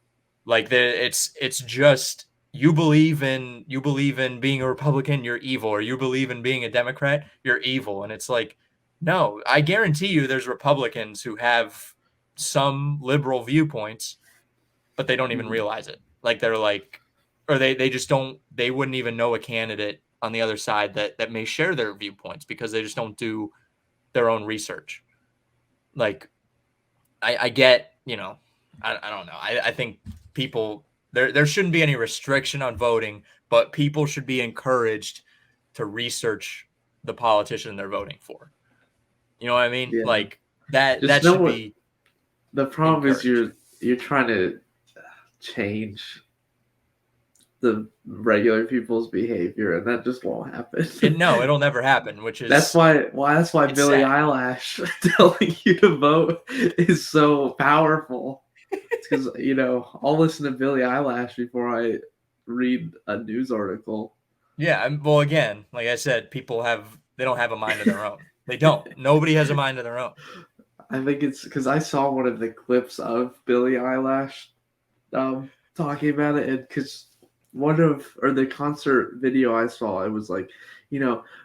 [SPEAKER 1] Like it's just you believe in being a Republican, you're evil, or you believe in being a Democrat, you're evil. And it's like, no, I guarantee you there's Republicans who have some liberal viewpoints, but they don't even realize it. Like they're like, or they just don't, they wouldn't even know a candidate on the other side that may share their viewpoints because they just don't do their own research. Like I get, I don't know. I think people, there shouldn't be any restriction on voting, but people should be encouraged to research the politician they're voting for. You know what I mean?
[SPEAKER 2] Yeah.
[SPEAKER 1] Like that
[SPEAKER 2] Just
[SPEAKER 1] should be.
[SPEAKER 2] The problem is you're trying to change the regular people's behavior, and that just won't happen.
[SPEAKER 1] No, it'll never happen. Which is
[SPEAKER 2] that's why Billie Eilish telling you to vote is so powerful. It's because I'll listen to Billie Eilish before I read a news article.
[SPEAKER 1] Yeah, well, again, like I said, they don't have a mind of their own. They don't. Nobody has a mind of their own.
[SPEAKER 2] I think it's because I saw one of the clips of Billie Eilish talking about it, and because the concert video I saw, it was like,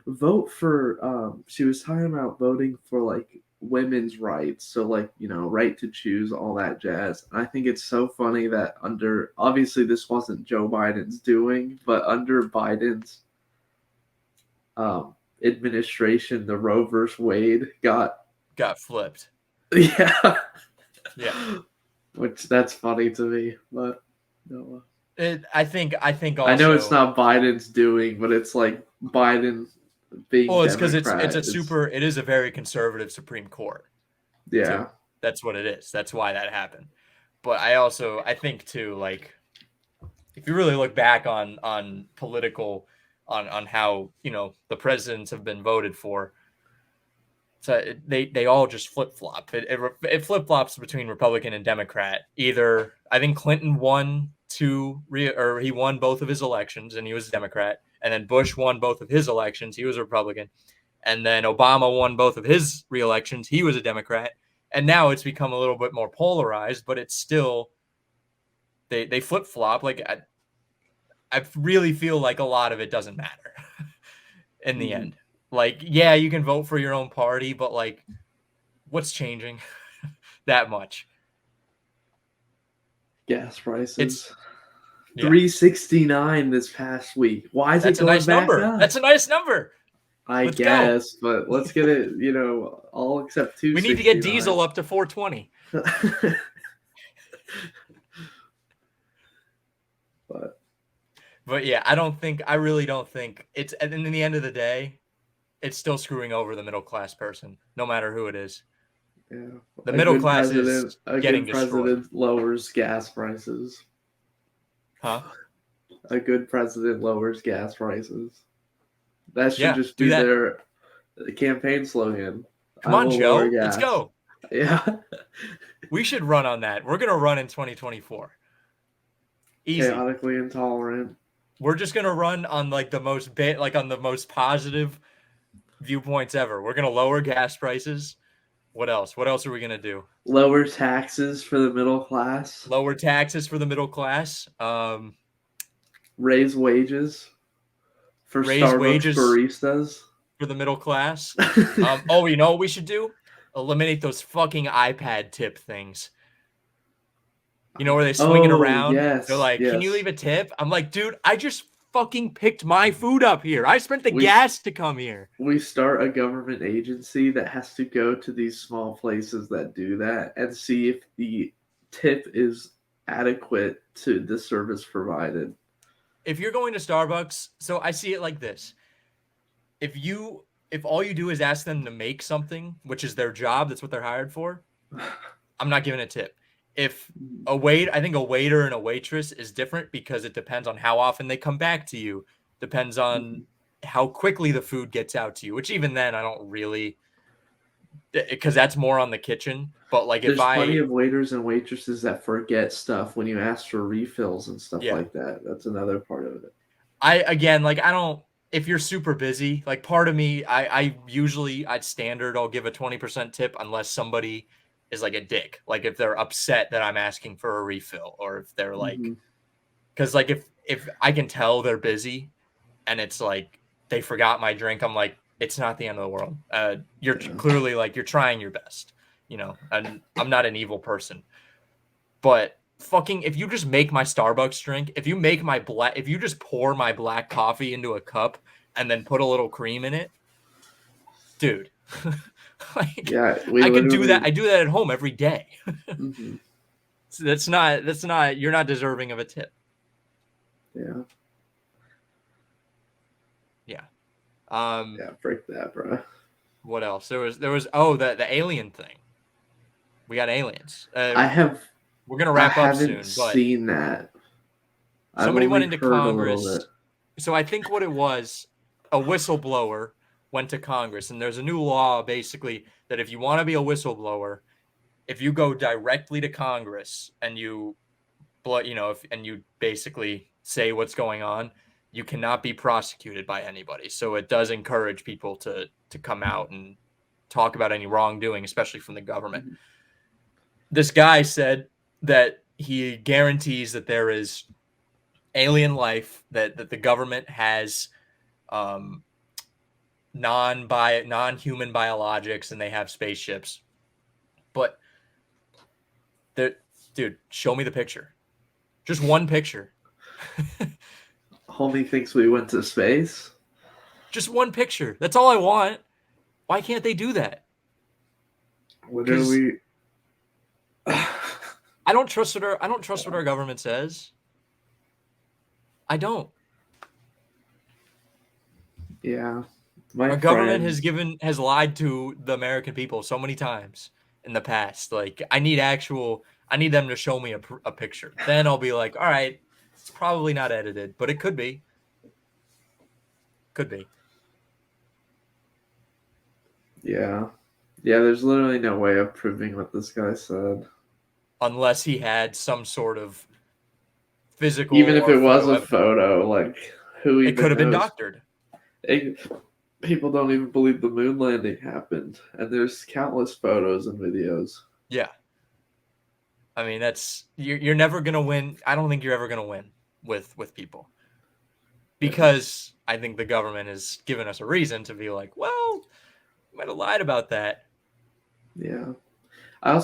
[SPEAKER 2] vote for, she was talking about voting for like women's rights. So like, right to choose, all that jazz. And I think it's so funny that obviously this wasn't Joe Biden's doing, but under Biden's administration, the Roe versus Wade got
[SPEAKER 1] flipped.
[SPEAKER 2] Yeah.
[SPEAKER 1] Yeah.
[SPEAKER 2] Which that's funny to me, but no.
[SPEAKER 1] I think also,
[SPEAKER 2] I know it's not Biden's doing, but it's like Biden being.
[SPEAKER 1] Well, it's because it is a very conservative Supreme Court.
[SPEAKER 2] Yeah,
[SPEAKER 1] too. That's what it is. That's why that happened. But I think too, like if you really look back on political on how the presidents have been voted for, so they all just flip flop. It flip flops between Republican and Democrat. Either I think Clinton won he won both of his elections and he was a Democrat, and then Bush won both of his elections, he was a Republican, and then Obama won both of his re-elections, he was a Democrat, and now it's become a little bit more polarized, but it's still they flip flop. Like I really feel like a lot of it doesn't matter in the end. Like, yeah, you can vote for your own party, but like, what's changing that much?
[SPEAKER 2] Gas prices. $3.69 this past week. Why is it going back up?
[SPEAKER 1] That's a nice number.
[SPEAKER 2] Let's guess, but let's get it. All except $2.69.
[SPEAKER 1] We need to get diesel up to $4.20. But yeah, I really don't think it's. And in the end of the day, it's still screwing over the middle class person, no matter who it is.
[SPEAKER 2] Yeah,
[SPEAKER 1] the middle class is getting destroyed.
[SPEAKER 2] President lowers gas prices.
[SPEAKER 1] Huh?
[SPEAKER 2] A good president lowers gas prices. That should just be their campaign slogan.
[SPEAKER 1] Come on, Joe. Let's go.
[SPEAKER 2] Yeah.
[SPEAKER 1] We should run on that. We're going to run in 2024. Easy.
[SPEAKER 2] Chaotically intolerant.
[SPEAKER 1] We're just going to run on like the most on the most positive viewpoints ever. We're going to lower gas prices. What else? What else are we going to do?
[SPEAKER 2] Lower taxes for the middle class.
[SPEAKER 1] Lower taxes for the middle class.
[SPEAKER 2] Raise wages for Starbucks baristas.
[SPEAKER 1] For the middle class. Oh, you know what we should do? Eliminate those fucking iPad tip things. You know, where they swing it around?
[SPEAKER 2] Yes,
[SPEAKER 1] they're like, can you leave a tip? I'm like, dude, I just fucking picked my food up here. I spent the gas to come here.
[SPEAKER 2] We start a government agency that has to go to these small places that do that and see if the tip is adequate to the service provided.
[SPEAKER 1] If you're going to Starbucks, so I see it like this. If all you do is ask them to make something, which is their job, that's what they're hired for, I'm not giving a tip. If I think a waiter and a waitress is different because it depends on how often they come back to you, depends on how quickly the food gets out to you, which even then I don't really, because that's more on the kitchen. But like
[SPEAKER 2] There's plenty of waiters and waitresses that forget stuff when you ask for refills and stuff like that. That's another part of it.
[SPEAKER 1] If you're super busy, like part of me, I usually I'd standard, I'll give a 20% tip unless somebody is like a dick. Like if they're upset that I'm asking for a refill, or if they're like, because like if I can tell they're busy and it's like they forgot my drink, I'm like, it's not the end of the world. You're clearly like, you're trying your best, and I'm not an evil person, but fucking, if you just make my Starbucks drink, if you just pour my black coffee into a cup and then put a little cream in it, dude, like, I could do that. I do that at home every day. So that's not, you're not deserving of a tip.
[SPEAKER 2] Yeah.
[SPEAKER 1] Yeah,
[SPEAKER 2] break that, bro.
[SPEAKER 1] What else? There was the alien thing. We got aliens. We're gonna wrap up soon.
[SPEAKER 2] I haven't seen that.
[SPEAKER 1] Somebody went into Congress. So I think what it was, a whistleblower went to Congress, and there's a new law basically that if you want to be a whistleblower, if you go directly to Congress and you basically say what's going on, you cannot be prosecuted by anybody. So it does encourage people to come out and talk about any wrongdoing, especially from the government. This guy said that he guarantees that there is alien life, that the government has non-human biologics, and they have spaceships. But dude, show me the picture. Just one picture.
[SPEAKER 2] Homie thinks we went to space.
[SPEAKER 1] Just one picture. That's all I want. Why can't they do that?
[SPEAKER 2] What are we?
[SPEAKER 1] I don't trust what our government says. I don't.
[SPEAKER 2] Yeah.
[SPEAKER 1] Our government has lied to the American people so many times in the past. Like, I need them to show me a picture. Then I'll be like, all right, it's probably not edited, but it could be. Could be.
[SPEAKER 2] Yeah. Yeah, there's literally no way of proving what this guy said.
[SPEAKER 1] Unless he had some sort of physical.
[SPEAKER 2] Even if it was a photo, like, who even
[SPEAKER 1] It could have been
[SPEAKER 2] knows?
[SPEAKER 1] doctored.
[SPEAKER 2] People don't even believe the moon landing happened. And there's countless photos and videos.
[SPEAKER 1] Yeah. I mean, you're never going to win. I don't think you're ever going to win with people. Because I think the government has given us a reason to be like, well, you might have lied about that.
[SPEAKER 2] Yeah. I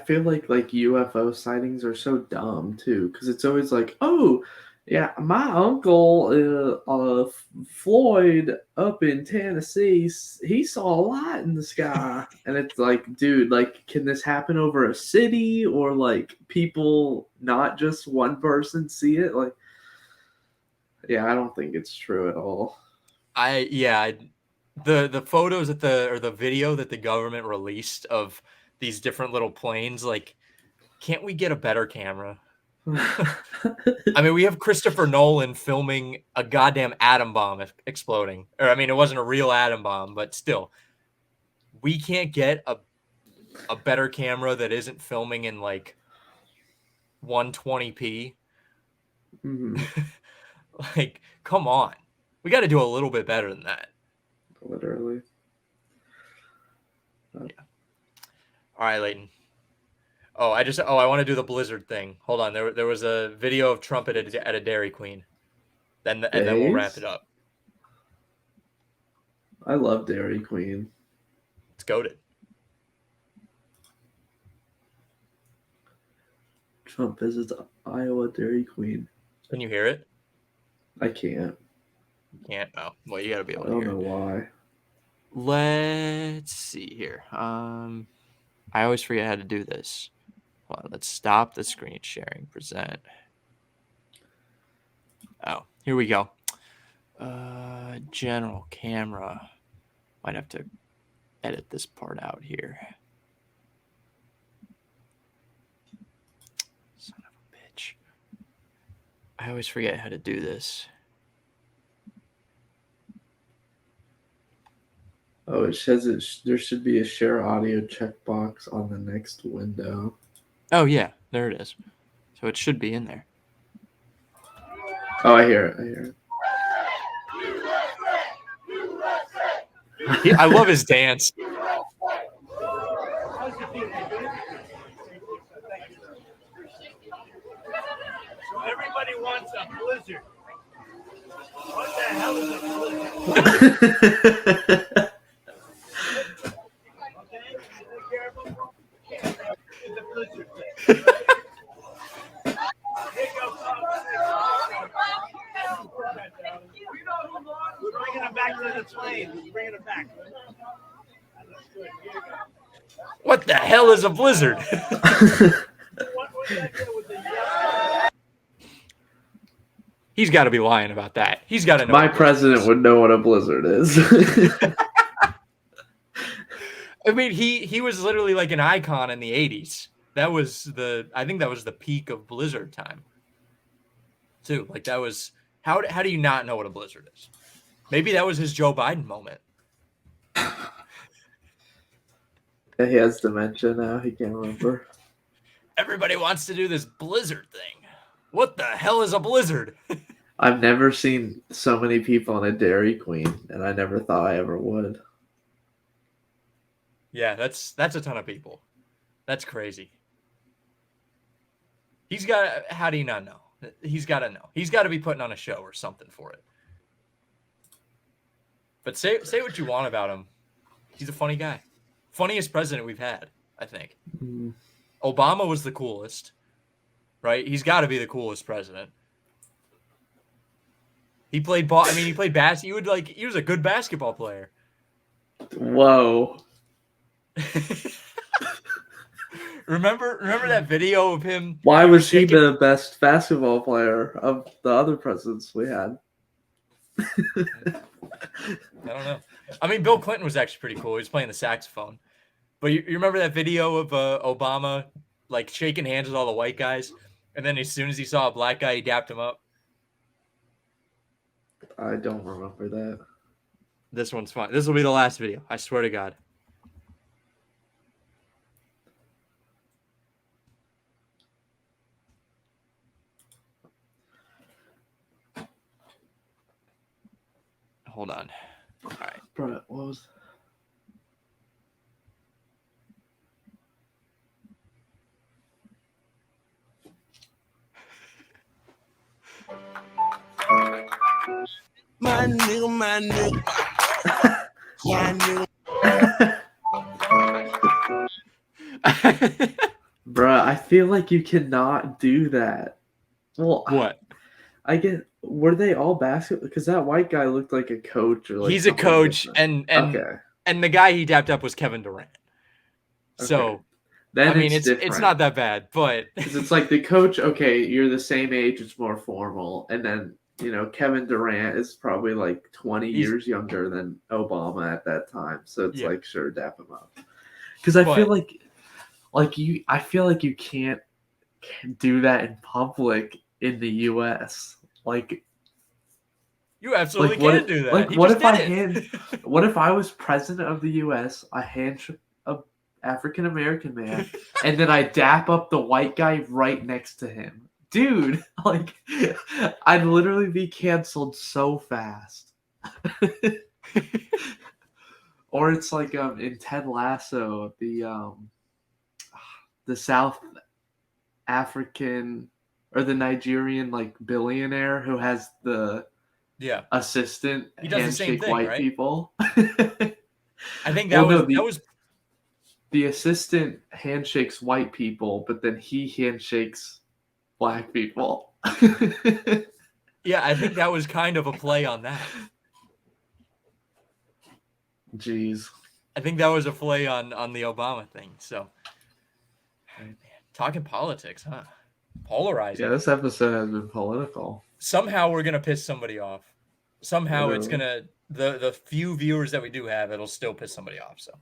[SPEAKER 2] feel like UFO sightings are so dumb too, because it's always like, oh, yeah, my uncle Floyd up in Tennessee, he saw a light in the sky, and it's like, dude, like, can this happen over a city, or like people, not just one person, see it? Like, yeah, I don't think it's true at all.
[SPEAKER 1] The photos or the video that the government released of these different little planes, like, can't we get a better camera? I mean, we have Christopher Nolan filming a goddamn atom bomb exploding. Or, I mean, it wasn't a real atom bomb, but still. We can't get a better camera that isn't filming in, like, 120p. Like, come on. We got to do a little bit better than that.
[SPEAKER 2] Literally.
[SPEAKER 1] Yeah. All right, Leighton. I want to do the Blizzard thing. Hold on. There was a video of Trump at a Dairy Queen. And then we'll wrap it up.
[SPEAKER 2] I love Dairy Queen.
[SPEAKER 1] It's goated.
[SPEAKER 2] Trump visits Iowa Dairy Queen.
[SPEAKER 1] Can you hear it?
[SPEAKER 2] I can't.
[SPEAKER 1] You can't? Oh, well, you got to be able to
[SPEAKER 2] hear it.
[SPEAKER 1] I
[SPEAKER 2] don't know why.
[SPEAKER 1] Let's see here. I always forget how to do this. Hold on, let's stop the screen sharing. Present. Oh, here we go. General camera. Might have to edit this part out here. Son of a bitch. I always forget how to do this.
[SPEAKER 2] Oh, it says there should be a share audio checkbox on the next window.
[SPEAKER 1] Oh, yeah. There it is. So it should be in there.
[SPEAKER 2] Oh, I hear it.
[SPEAKER 1] I love his dance.
[SPEAKER 3] So everybody wants a blizzard. What the hell is a blizzard? Okay, take care of them. It's a blizzard thing. We're bringing it back to the plane. We're bringing it back.
[SPEAKER 1] What the hell is a blizzard? He's got to be lying about that. He's got to know.
[SPEAKER 2] My president would know what a blizzard is.
[SPEAKER 1] I mean, he was literally like an icon in the 80s. I think that was the peak of blizzard time. Too. Like that was how do you not know what a blizzard is? Maybe that was his Joe Biden moment.
[SPEAKER 2] He has dementia now. He can't remember.
[SPEAKER 1] Everybody wants to do this blizzard thing. What the hell is a blizzard?
[SPEAKER 2] I've never seen so many people in a Dairy Queen, and I never thought I ever would.
[SPEAKER 1] Yeah, that's a ton of people. That's crazy. He's got. How do you not know? He's got to know. He's got to be putting on a show or something for it. But say what you want about him. He's a funny guy. Funniest president we've had, I think.
[SPEAKER 2] Mm.
[SPEAKER 1] Obama was the coolest, right? He's got to be the coolest president. He played ball. I mean, he played basketball. He was a good basketball player.
[SPEAKER 2] Whoa.
[SPEAKER 1] Remember that video of him?
[SPEAKER 2] Why was he the best basketball player of the other presidents we had?
[SPEAKER 1] I don't know. I mean, Bill Clinton was actually pretty cool. He was playing the saxophone. But you remember that video of Obama like shaking hands with all the white guys, and then as soon as he saw a black guy, he dapped him up?
[SPEAKER 2] I don't remember that.
[SPEAKER 1] This one's fun. This will be the last video. I swear to God. Hold on. All right.
[SPEAKER 2] Bro, what was...
[SPEAKER 3] My nigga.
[SPEAKER 2] Bruh, I feel like you cannot do that. Well,
[SPEAKER 1] What?
[SPEAKER 2] I get. Were they all basketball? Because that white guy looked like a coach. Or like
[SPEAKER 1] He's a coach,
[SPEAKER 2] different.
[SPEAKER 1] and the guy he dapped up was Kevin Durant. So,
[SPEAKER 2] then
[SPEAKER 1] I mean,
[SPEAKER 2] it's
[SPEAKER 1] not that bad, but
[SPEAKER 2] because it's like the coach. Okay, you're the same age. It's more formal, and then Kevin Durant is probably like 20 years younger than Obama at that time. So it's like, sure, dap him up. Because I feel like you can't do that in public in the U.S. Like,
[SPEAKER 1] you absolutely can't do that.
[SPEAKER 2] Like, what if I was president of the U.S., I handshake a African American man, and then I dap up the white guy right next to him? Dude, like, I'd literally be canceled so fast. Or it's like in Ted Lasso, the South African or the Nigerian like billionaire who has the assistant
[SPEAKER 1] he does
[SPEAKER 2] handshake
[SPEAKER 1] the same thing,
[SPEAKER 2] white
[SPEAKER 1] right?
[SPEAKER 2] people.
[SPEAKER 1] I think that was
[SPEAKER 2] the assistant handshakes white people, but then he handshakes black people.
[SPEAKER 1] Yeah, I think that was kind of a play on that.
[SPEAKER 2] Jeez.
[SPEAKER 1] I think that was a play on the Obama thing. So, Talking politics, huh? Polarizing.
[SPEAKER 2] Yeah, this episode has been political.
[SPEAKER 1] Somehow we're gonna piss somebody off. Somehow it's
[SPEAKER 2] Literally.
[SPEAKER 1] gonna the few viewers that we do have, it'll still piss somebody off. So,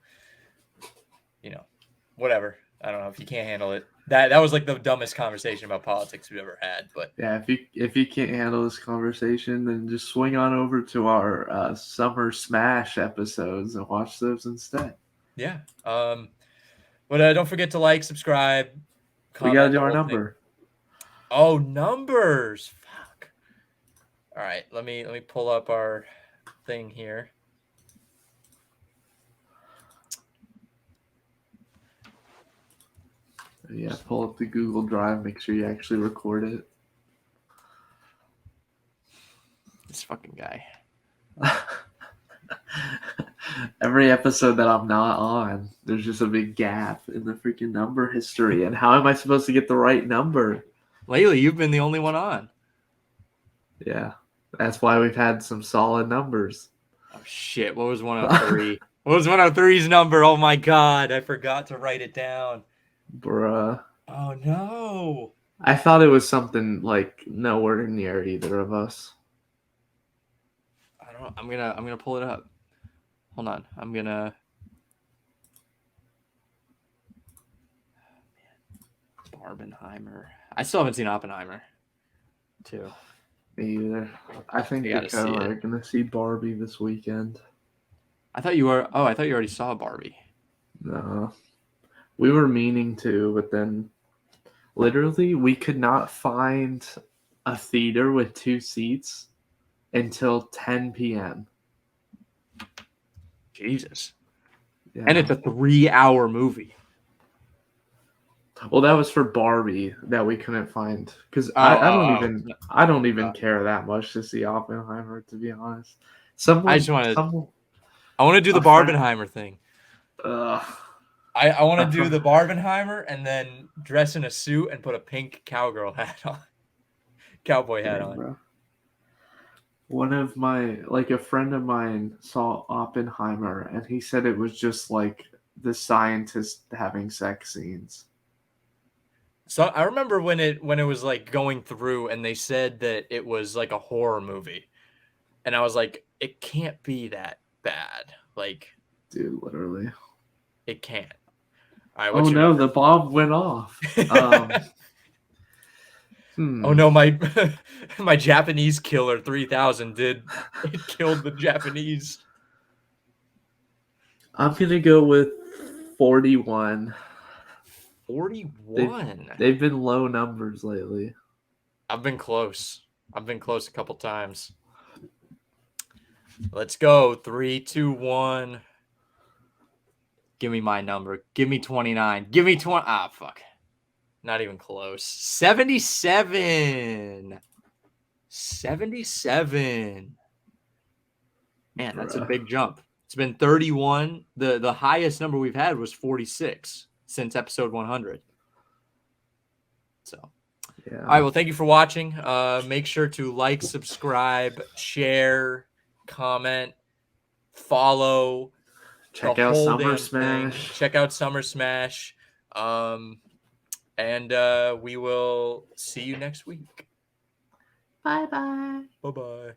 [SPEAKER 1] whatever. I don't know if you can't handle it. That was like the dumbest conversation about politics we've ever had. But
[SPEAKER 2] yeah, if you can't handle this conversation, then just swing on over to our Summer Smash episodes and watch those instead.
[SPEAKER 1] Yeah. But don't forget to like, subscribe, comment.
[SPEAKER 2] We gotta do our number.
[SPEAKER 1] Oh, numbers. Fuck. All right, let me pull up our thing here.
[SPEAKER 2] Yeah, pull up the Google Drive. Make sure you actually record it.
[SPEAKER 1] This fucking guy.
[SPEAKER 2] Every episode that I'm not on, there's just a big gap in the freaking number history. And how am I supposed to get the right number?
[SPEAKER 1] Lately, you've been the only one on.
[SPEAKER 2] Yeah, that's why we've had some solid numbers.
[SPEAKER 1] Oh, shit. What was 103? What was 103's number? Oh, my God. I forgot to write it down.
[SPEAKER 2] Bruh.
[SPEAKER 1] Oh, no.
[SPEAKER 2] I thought it was something like nowhere near either of us.
[SPEAKER 1] I don't know. I'm gonna pull it up. Hold on. I'm gonna. Barbenheimer. I still haven't seen Oppenheimer, too.
[SPEAKER 2] Me either. I think
[SPEAKER 1] You gotta
[SPEAKER 2] Dakota
[SPEAKER 1] see it.
[SPEAKER 2] are gonna see Barbie this weekend.
[SPEAKER 1] I thought you were. Oh, I thought you already saw Barbie.
[SPEAKER 2] No. We were meaning to, but then literally we could not find a theater with 2 seats until 10 p.m.
[SPEAKER 1] Jesus.
[SPEAKER 2] Yeah.
[SPEAKER 1] And it's a 3-hour movie.
[SPEAKER 2] Well, that was for Barbie that we couldn't find because I don't even care that much to see Oppenheimer, to be honest.
[SPEAKER 1] I just want to. I want to do the Barbenheimer thing. I want to do the Barbenheimer and then dress in a suit and put a pink cowboy hat on.
[SPEAKER 2] Bro. One of a friend of mine saw Oppenheimer and he said it was just like the scientist having sex scenes.
[SPEAKER 1] So I remember when it was like going through and they said that it was like a horror movie. And I was like, it can't be that bad. Like,
[SPEAKER 2] dude, literally.
[SPEAKER 1] It can't. All right,
[SPEAKER 2] oh no, the bomb went off.
[SPEAKER 1] Oh no, my Japanese killer 3000 it killed the Japanese.
[SPEAKER 2] I'm gonna go with 41.
[SPEAKER 1] 41.
[SPEAKER 2] They've been low numbers lately.
[SPEAKER 1] I've been close a couple times. Let's go. 3, 2, 1. Give me my number. Give me 29. Give me 20. Ah, fuck. Not even close. 77. 77. Man, that's a big jump. It's been 31. The highest number we've had was 46 since episode 100. So, yeah. All right. Well, thank you for watching. Make sure to like, subscribe, share, comment, follow.
[SPEAKER 2] Check out Summer Smash.
[SPEAKER 1] Check out Summer Smash. And we will see you next week.
[SPEAKER 2] Bye-bye.
[SPEAKER 1] Bye-bye.